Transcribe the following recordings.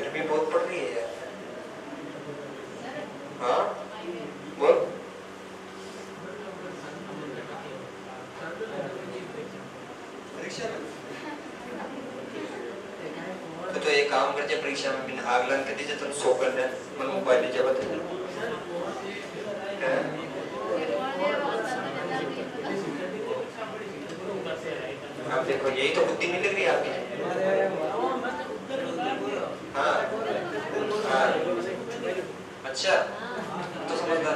गर्मी बहुत पड़ रही है यार। हाँ बोल। परीक्षा में तो एक काम करते परीक्षा में बिना आग लग कर दीजिए तो सो कर दे मन मोबाइल लीजिए बता। आप देखो यही तो बुद्धि नहीं लग रही आपकी। हाँ हाँ अच्छा तो समझदार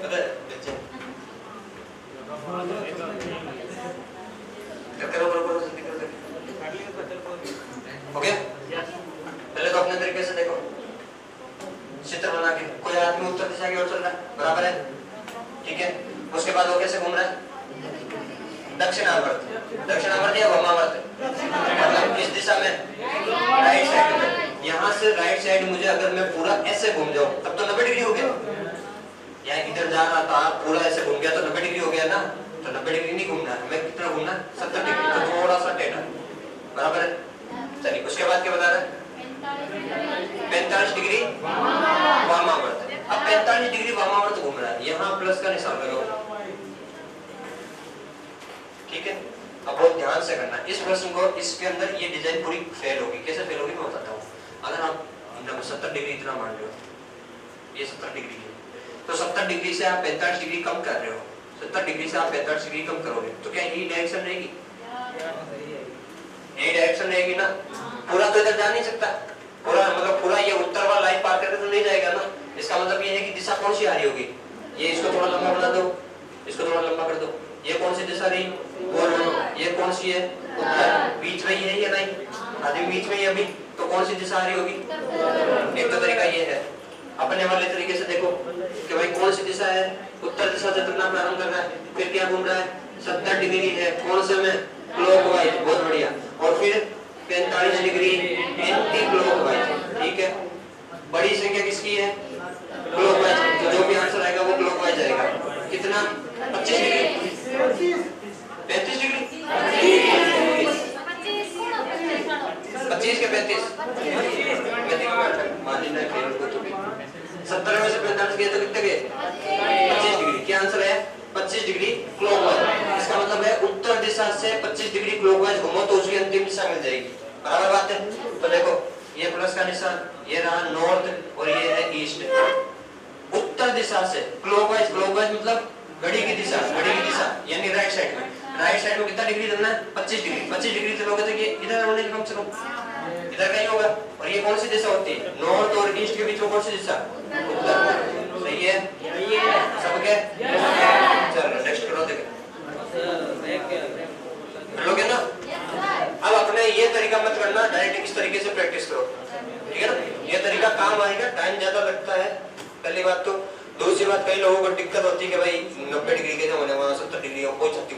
पता है बच्चे करो बरोबर जल्दी कर दे। ओके पहले तो अपने तरीके से देखो चित्र बना के कोई आदमी उत्तर दिशा की ओर चल रहा है बराबर है ठीक है। उसके बाद वो कैसे घूम रहा है दक्षिणावर्त या वामावर्त मतलब किस दिशा में राइट साइड में। यहाँ से राइट साइड मुझे अगर मैं पूरा ऐसे घूम जाऊं तब तो 90 डिग्री हो गया। यहाँ इधर जा रहा था पूरा ऐसे घूम गया तो 90 डिग्री हो गया ना। तो 90 डिग्री नहीं घूमना है हमें कितना घूमना 70 डिग्री तो थोड़ा सा टेढ़ा बराबर है। चलिए उसके बाद क्या बता रहे हैं 45 डिग्री वामावर्त। अब 45 डिग्री वामावर्त घूम रहा है यहाँ प्लस का निशान लगाओ ठीक है। अब बहुत ध्यान से करना इस प्रश्न को। इसके अंदर ये डिजाइन पूरी फेल होगी। कैसे फेल होगी मैं बताता हूँ। अगर आप 70 डिग्री इतना मान लो ये 70 डिग्री है तो 70 डिग्री से आप 45 डिग्री कम कर रहे हो। 70 डिग्री से आप 45 डिग्री कम करोगे तो क्या यही डायरेक्शन रहेगी यही डायरेक्शन रहेगी ना। पूरा तो इधर जा नहीं सकता पूरा मतलब पूरा ये उत्तर वाला लाइन पार करके तो नहीं जाएगा ना। इसका मतलब ये है कि दिशा कौन सी आ रही होगी। ये इसको थोड़ा लंबा बना दो इसको थोड़ा लंबा कर दो। ये कौन सी दिशा रही और ये कौन सी है उत्तर बीच में ही है या नहीं आदि बीच में ही अभी तो कौन सी दिशा आ रही होगी। एक तो तरीका ये है अपने वाले तरीके से देखो कि भाई कौन सी दिशा है उत्तर दिशा से चलना प्रारंभ करना है। फिर क्या घूम रहा है 70 डिग्री है कौन से में क्लॉकवाइज बहुत बढ़िया। और फिर 45 डिग्री एंटी क्लॉकवाइज ठीक है। बड़ी संख्या किसकी है क्लॉकवाइज तो जो भी आंसर आएगा वो क्लॉकवाइज आएगा। कितना 25 डिग्री 35 डिग्री 25 के 35 मान लीजिए 70 में से 45 गए तो कितने गए 25 डिग्री। क्या आंसर है 25 डिग्री क्लॉकवाइज। इसका मतलब है उत्तर दिशा से 25 डिग्री क्लॉकवाइज घूमो तो उसकी अंतिम दिशा मिल जाएगी बराबर बात है। तो देखो ये प्लस का निशान ये रहा नॉर्थ और ये है ईस्ट। उत्तर दिशा से क्लॉकवाइज क्लॉकवाइज मतलब घड़ी की दिशा यानी राइट साइड में कितना डिग्री चलना है 25 डिग्री चलोगे तो ये इधर होने कम से कम इधर कहीं होगा। और ये कौन सी दिशा होती है नॉर्थ और ईस्ट के बीच में कौन सी दिशा उत्तर। सही है सबके चलो नेक्स्ट करो देखो लोगे ना। अब अपने ये तरीका मत करना डायरेक्ट इस तरीके से प्रैक्टिस करो ठीक है ना। ये तरीका काम आएगा टाइम ज्यादा लगता है पहली बात तो। दूसरी बात कई लोगों को दिक्कत होती है कि भाई 90 डिग्री के होने वहां 70 डिग्री हो कोई 36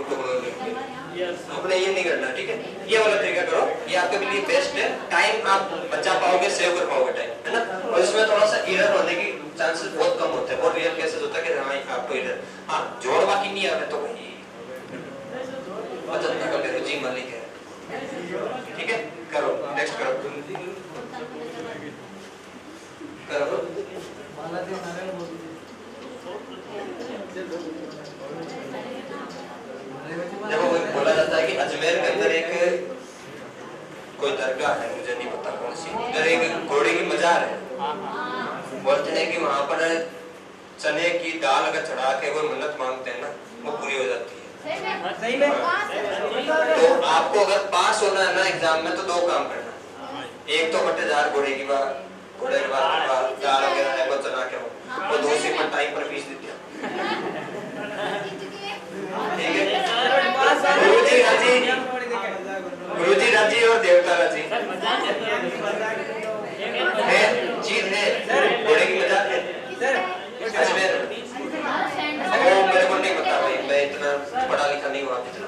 अपने ये नहीं करना ठीक है। ये वाला तरीका करो ये आपके लिए बेस्ट है। टाइम आप बचा पाओगे सेव कर पाओगे टाइम है ना। और इसमें थोड़ा सा एरर होने की चांसेस बहुत कम होते हैं। बहुत रियल केसेस होता है कि हाँ आपको एरर हाँ जोड़ बाकी नहीं आ रहा तो भाई अजंता का रुचि मालिक है ठीक है। करो नेक्स्ट करो देखो बोला जाता है कि अजमेर के अंदर एक कोई दरगाह है मुझे नहीं पता कौन सी उधर एक घोड़े की मजार है। बोलते हैं कि वहां पर चने की दाल अगर चढ़ा के कोई मन्नत मांगते हैं ना वो पूरी हो जाती है। सही में तो आपको अगर पास होना है ना एग्जाम में तो दो काम करना एक तो बटेदार घोड़े के बाद दाल वगैरह है वो चना के हो तो दूसरी पर टाइम पर फीस देते हैं ठीक है। गुरुजी राजी और देवता राजी है चीज है घोड़े की मजाक है। मेरे को नहीं पता भाई मैं इतना पढ़ा लिखा नहीं हुआ इतना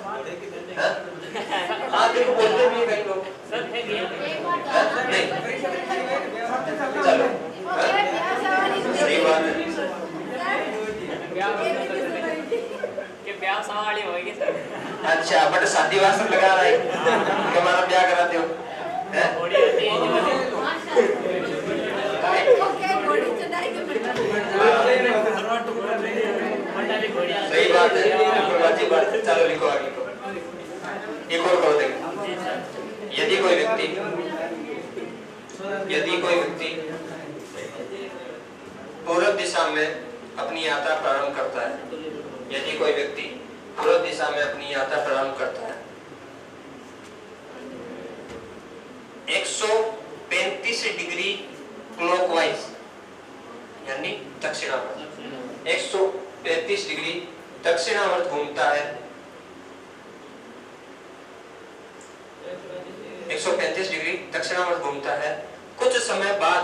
हाँ देखो बोलते भी कई लोग नहीं चलो सही बात है अच्छा बट शादी वास्ते लगा रहा है हमारा ब्याह कराते हो है? सही बात है, बिल्कुल अच्छी बात है। चलो लिखो आगे लिखो। एक और करो देखो। यदि कोई व्यक्ति पूर्व दिशा में अपनी यात्रा प्रारंभ करता है, यदि कोई व्यक्ति पूर्व दिशा में अपनी यात्रा प्रारंभ करता है 135 डिग्री क्लॉकवाइज यानी दक्षिणावर्त, 135 डिग्री दक्षिणावर्त घूमता है, 135 डिग्री दक्षिणावर्त घूमता है, कुछ समय बाद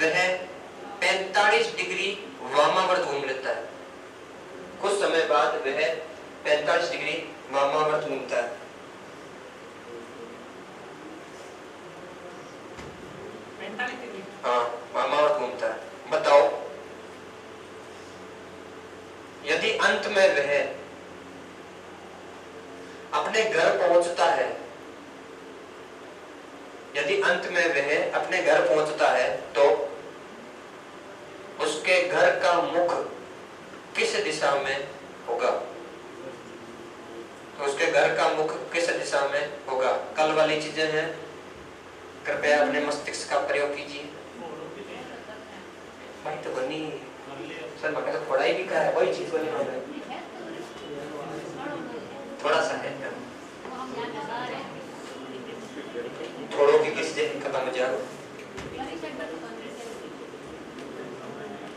वह 45 डिग्री वामावर्त घूम लेता है, कुछ समय बाद वह 45 डिग्री वामावर्त घूमता है। हाँ, वामावर्त घूमता है। बताओ यदि अंत में वह अपने घर पहुंचता है, यदि अंत में वह अपने घर पहुंचता है तो उसके घर का मुख किस दिशा में होगा? तो उसके घर का मुख किस दिशा में होगा? कल वाली चीजें हैं, कृपया अपने मस्तिष्क का प्रयोग कीजिए। भाई तो बनी सर, मगर तो थोड़ा ही भी कहा है, वही चीज बनी है, थोड़ा सा है, थोड़ों की किस जगह खत्म हो जाओ,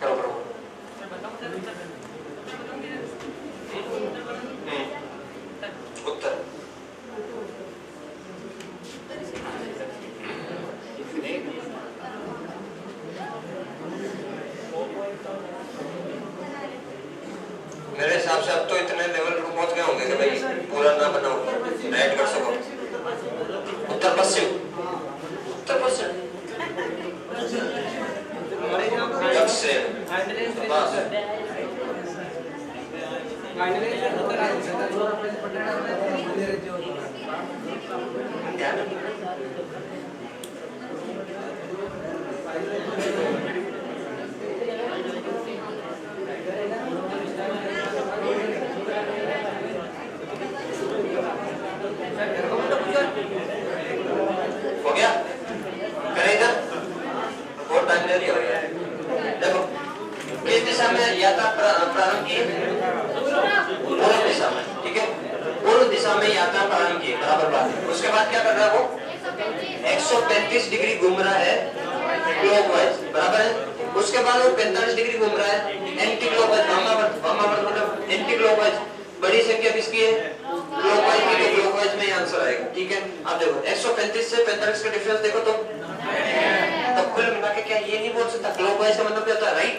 करो करो। उत्तर मेरे हिसाब से अब तो इतने लेवल पर पहुंच गए होंगे कि भाई पूरा ना बनाओ, राइट कर सको। उत्तर पश्चिम, उत्तर पश्चिम, दक्षिण, बस हो गया, करें इधर बहुत टाइम ले लिया। देखो किस दिशा में यात्रा प्रारंभ की? पूर्व दिशा में, ठीक है, पूर्व दिशा में यात्रा प्रारंभ की, बराबर बात है। उसके बाद क्या कर रहा है वो? 135 डिग्री घूम रहा है क्लॉकवाइज, बराबर है। उसके बाद वो 45 डिग्री घूम रहा है एंटी क्लॉकवाइज, वामावर्त, वामावर्त मतलब एंटी क्लॉकवाइज। बड़ी संख्या किसकी है? क्लॉकवाइज की, तो क्लॉकवाइज में आंसर आएगा, ठीक है। अब देखो 135 से 45 का डिफरेंस देखो तो कुल मिला के क्या ये नहीं बोल सकता? क्लॉकवाइज का मतलब क्या होता है? राइट।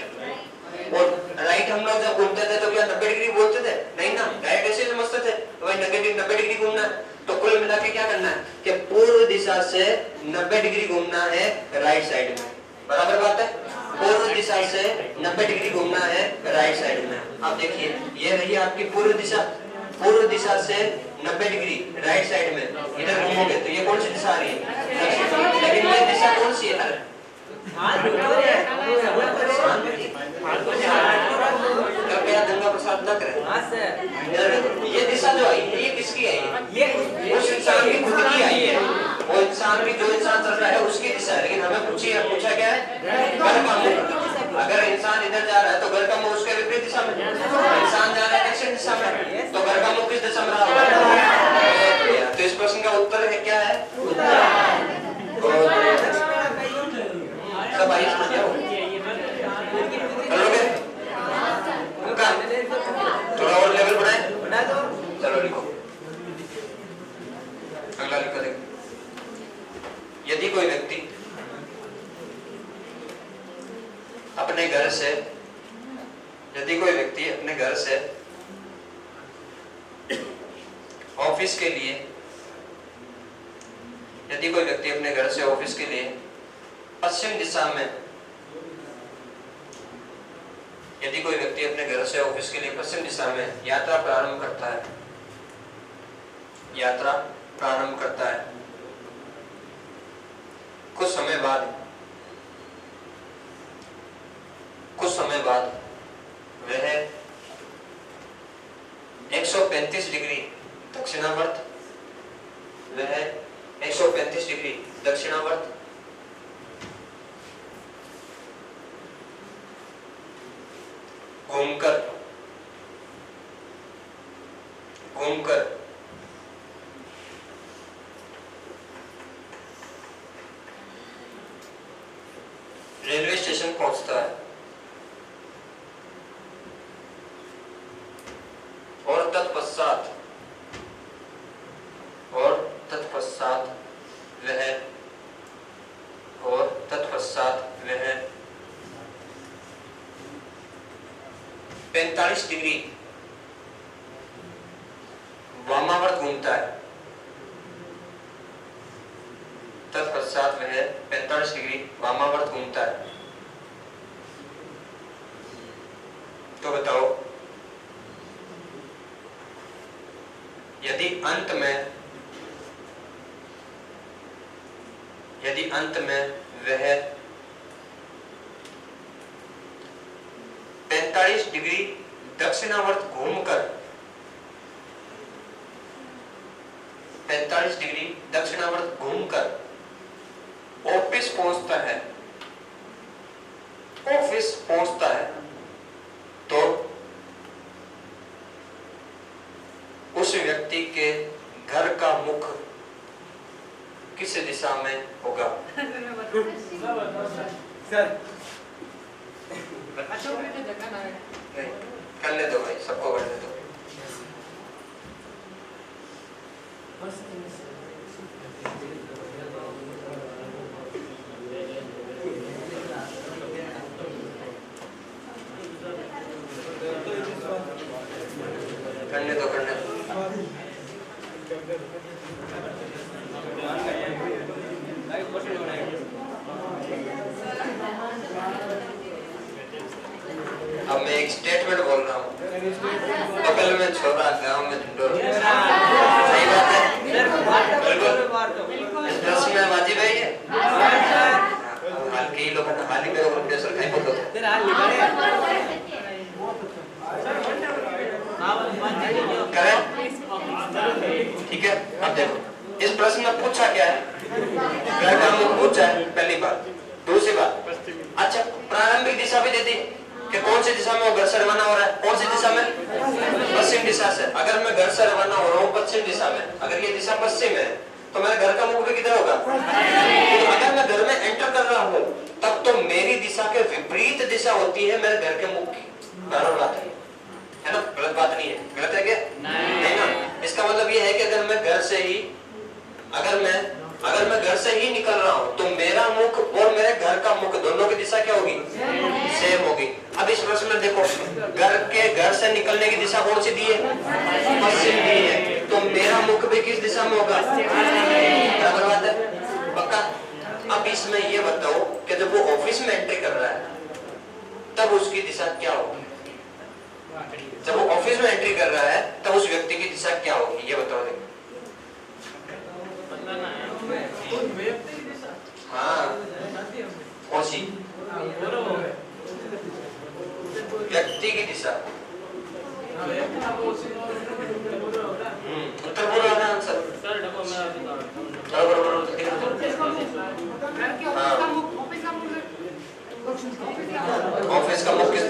और राइट हम लोग जब घूमते थे तो क्या 90 डिग्री बोलते थे? नहीं ना, डायरेक्ट ऐसे समझते थे भाई 90 डिग्री घूमना है। तो कुल मिला के क्या करना है कि पूर्व दिशा से 90 डिग्री घूमना है राइट साइड में, बराबर बात है। पूर्व दिशा से 90 डिग्री घूमना है राइट साइड में। अब देखिए ये रही आपकी पूर्व दिशा, पूर्व दिशा से 90 डिग्री राइट साइड में इधर घूमोगे तो ये कौन सी दिशा आ रही है? लेकिन ये दिशा कौन सी है? कृपया दंगा प्रसाद न करें। ये दिशा जो आई है ये किसकी आई है? उस इंसान की खुद की आई है। वो इंसान भी जो इंसान चल रहा है उसकी दिशा है, लेकिन हमें पूछा क्या है? घर का मुख। अगर इंसान इधर जा रहा है तो घर का मुख उसके विपरीत दिशा में, इंसान जा रहा है दक्षिण दिशा में तो घर का मुख किस दिशा में रहा होगा? तो इस प्रश्न का उत्तर है क्या है? सब आई समझ जाओ, करोगे? थोड़ा और लेवल बढ़ाए, चलो लिखो, अगला लिखो। देखो यदि कोई व्यक्ति अपने घर से ऑफिस के लिए, यदि कोई व्यक्ति अपने घर से ऑफिस के लिए पश्चिम दिशा में, यदि कोई व्यक्ति अपने घर से ऑफिस के लिए पश्चिम दिशा में यात्रा प्रारंभ करता है यात्रा प्रारंभ करता है। कुछ समय बाद वह 135 डिग्री दक्षिणावर्त घूमकर रेलवे स्टेशन पहुंचता है और तत्पश्चात वह 45 डिग्री वामावर्त घूमता है। तत्पश्चात वह 45 डिग्री वामावर्त घूमता है। तो बताओ, यदि अंत में वह 45 डिग्री दक्षिणावर्त घूमकर 45 डिग्री दक्षिणावर्त घूमकर ऑफिस पहुंचता है तो उस व्यक्ति के घर का मुख किस दिशा में होगा? सर नहीं, करने दो भाई, सबको करने दो। करने दो। अब मैं एक स्टेटमेंट बोल रहा हूँ। बगल में छोरा, गांव में ढिंडोरा। सही बात है? बिल्कुल। इस प्रश्न में वाजिब है ये? कई लोग हाल ही में प्रोफेसर कहीं बोल रहे करें? ठीक है, अब देखो इस प्रश्न में पूछा क्या है? घर का मुख पूछा है, पहली बात। दूसरी बात, अच्छा प्रारंभिक दिशा भी दे दी कि कौन सी दिशा में वो घर से रवाना हो रहा है। कौन सी दिशा में? पश्चिम दिशा से। अगर मैं घर से रवाना हो रहा हूँ पश्चिम दिशा में, अगर ये दिशा पश्चिम है तो मेरे घर का मुख भी किधर होगा? तो अगर मैं घर में एंटर कर रहा हूँ तब तो मेरी दिशा के विपरीत दिशा होती है मेरे घर के मुख की। बराबर बात है ना? गलत बात नहीं है। गलत है क्या? नहीं ना। इसका मतलब ये है कि अगर मैं घर से ही निकल रहा हूँ तो मेरा मुख और मेरे घर का मुख दोनों की दिशा क्या होगी? सेम होगी। अब इस प्रश्न में देखो, घर से निकलने की दिशा कौन सी दी है? पश्चिम दी है, तो मेरा मुख भी किस दिशा में होगा? बराबर बात है, पक्का। अब इसमें ये बताओ कि जब वो ऑफिस में एंट्री कर रहा है तब उसकी दिशा क्या होगी? जब वो ऑफिस में एंट्री कर रहा है तब उस व्यक्ति की दिशा क्या होगी? ये बताओ। देखो हाँ, कौन सी? व्यक्ति की दिशा उत्तर पूर्व है आंसर। ऑफिस का मुख किस?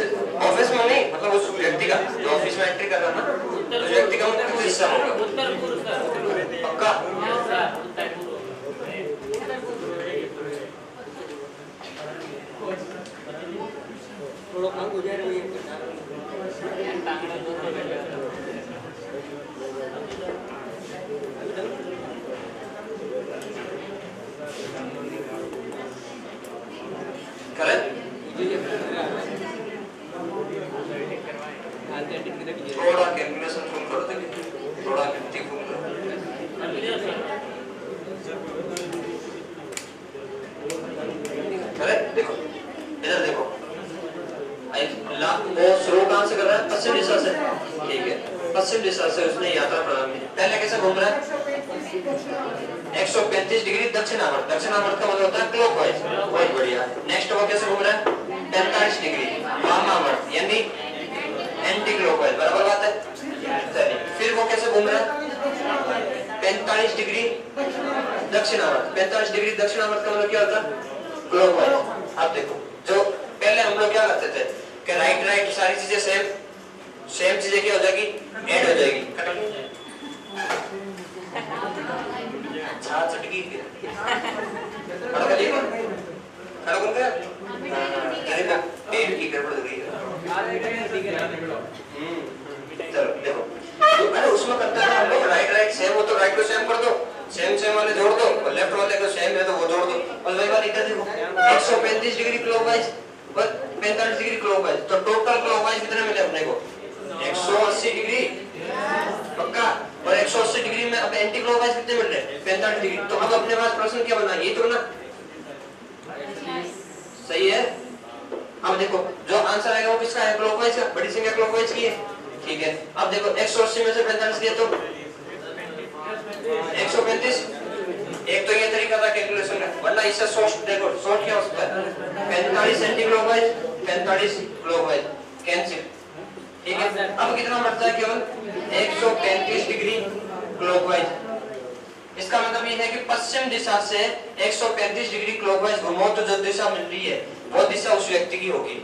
ऑफिस में नहीं, मतलब उस व्यक्ति का जो ऑफिस में एंट्री कर रहा है ना, तो व्यक्ति का मुख किस दिशा में होगा? पक्का? थोड़ा कैलकुलेशन फुल कर देंगे, थोड़ा गिनती फुल कर। देखो इधर देखो, वो शुरू कहां से कर रहा है? पश्चिम दिशा से। ठीक है, अपने यात्रा प्रारंभ में पहले कैसे घूम रहा है 135 डिग्री दक्षिणावर्त। दक्षिणावर्त का मतलब होता है क्लॉकवाइज। बहुत बढ़िया। नेक्स्ट वो कैसे घूम रहा है 45 डिग्री वामावर्त यानी एंटी क्लॉकवाइज। बराबर बात है। चलिए फिर वो कैसे घूम रहा है 45 डिग्री दक्षिणावर्त। 45 डिग्री दक्षिणावर्त का मतलब क्या होता है क्लॉकवाइज। आप देखो जो पहले हम लोग क्या करते थे कि राइट राइट सारी चीजें सेम चीजें क्या हो जाएगी ऐड हो जाएगी। छाछ चटकी खड़ा कर लिया खड़ा कर गया अरे ना पेट की गड़बड़ हो गई है। चलो देखो अरे उसमें करता है हम लोग राइट राइट सेम हो तो राइट को सेम कर दो, सेम वाले जोड़ दो और लेफ्ट वाले को सेम है तो वो जोड़ दो। और वही बात इधर देखो 135 डिग्री क्लॉकवाइज और 45 डिग्री क्लॉकवाइज तो टोटल क्लॉकवाइज कितने मिले अपने को 180 डिग्री पक्का। और 180 डिग्री में अब एंटी क्लॉकवाइज कितने मिल रहे हैं 45 डिग्री। तो अब अपने पास प्रश्न क्या बना ये तो ना सही है। अब देखो जो आंसर आएगा वो किसका है क्लॉकवाइज का। बड़ी संख्या क्लॉकवाइज की है ठीक है। अब देखो 180 में से 45 दिया तो 135। एक तो ये तरीका था कैलकुलेशन का वरना इससे शॉर्ट देखो शॉर्ट क्या हो सकता है 45 एंटी क्लॉकवाइज 45 क्लॉकवाइज कैंसिल ठीक है। अब कितना बचता है केवल 135 डिग्री क्लॉकवाइज। इसका मतलब ये है कि पश्चिम दिशा से 135 डिग्री क्लॉकवाइज घुमाओ तो जो दिशा मिल रही है वो दिशा उस व्यक्ति की होगी।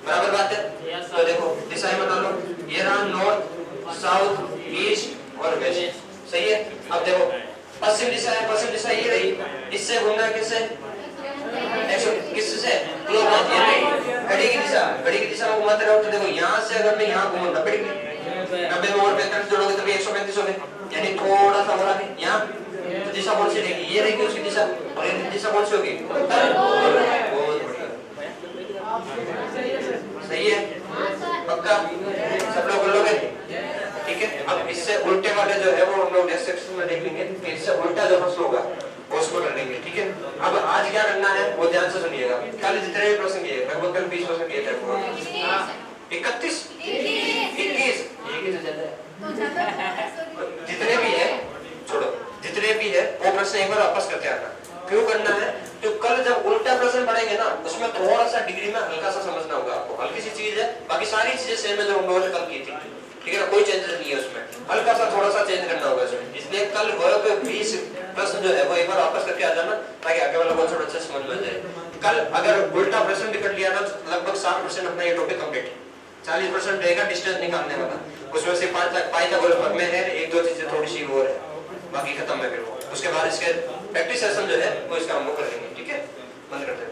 बराबर बात है। तो देखो दिशाएं बता लो ये रहा नॉर्थ साउथ ईस्ट और वेस्ट सही है। अब देखो पश्चिम दिशा है पश्चिम दिशा ये रही इससे घूमना है किससे किससे क्लॉकवाइज यानी घड़ी की दिशा में घुमाते रहो। तो देखो यहाँ से अगर मैं यहाँ घूमूं 90 डिग्री 90 में और 45 जोड़ोगे तो 135 हो गए यानी थोड़ा सा बढ़ा के यहाँ तो दिशा कौन सी रहेगी ये रहेगी उसकी दिशा और ये दिशा कौन सी होगी बहुत बढ़िया सही है पक्का सब लोग बोल लोगे ठीक है। अब इससे उल्टे वाले जो है वो हम लोग नेक्स्ट सेक्शन में देखेंगे कि इससे उल्टा जो प्रश्न होगा वो उसको करेंगे ठीक है। अब आज क्या करना है वो ध्यान से सुनिएगा। कल जितने भी प्रश्न किए लगभग कल 20 प्रश्न किए थे 31 21 जितने भी है छोड़ो जितने भी है वो प्रश्न एक बार वापस करके आना। क्यों करना है तो कल जब उल्टा प्रश्न पढ़ेंगे ना उसमें थोड़ा सा डिग्री में हल्का सा समझना होगा आपको। हल्की सी चीज है बाकी सारी चीजें सेम है जो हम लोगों ने कल की थी ठीक है ना कोई चेंजेस नहीं है उसमें हल्का सा थोड़ा सा चेंज करना होगा इसमें। इसलिए कल गौरव के 20 प्रश्न जो है वो एक बार वापस करके आ जाना ताकि आगे वाला बहुत अच्छे समझ में जाए। कल अगर उल्टा प्रश्न भी कर लिया ना तो लगभग 60% अपना ये टॉपिक कंप्लीट 40% रहेगा डिस्टेंस निकालने वाला उसमें से 5 तक में है 1-2 चीजें थोड़ी सी और है बाकी खत्म है फिर वो। उसके बाद इसके प्रैक्टिस सेशन जो है वो इसका हम लोग करेंगे ठीक है। बंद करते हैं।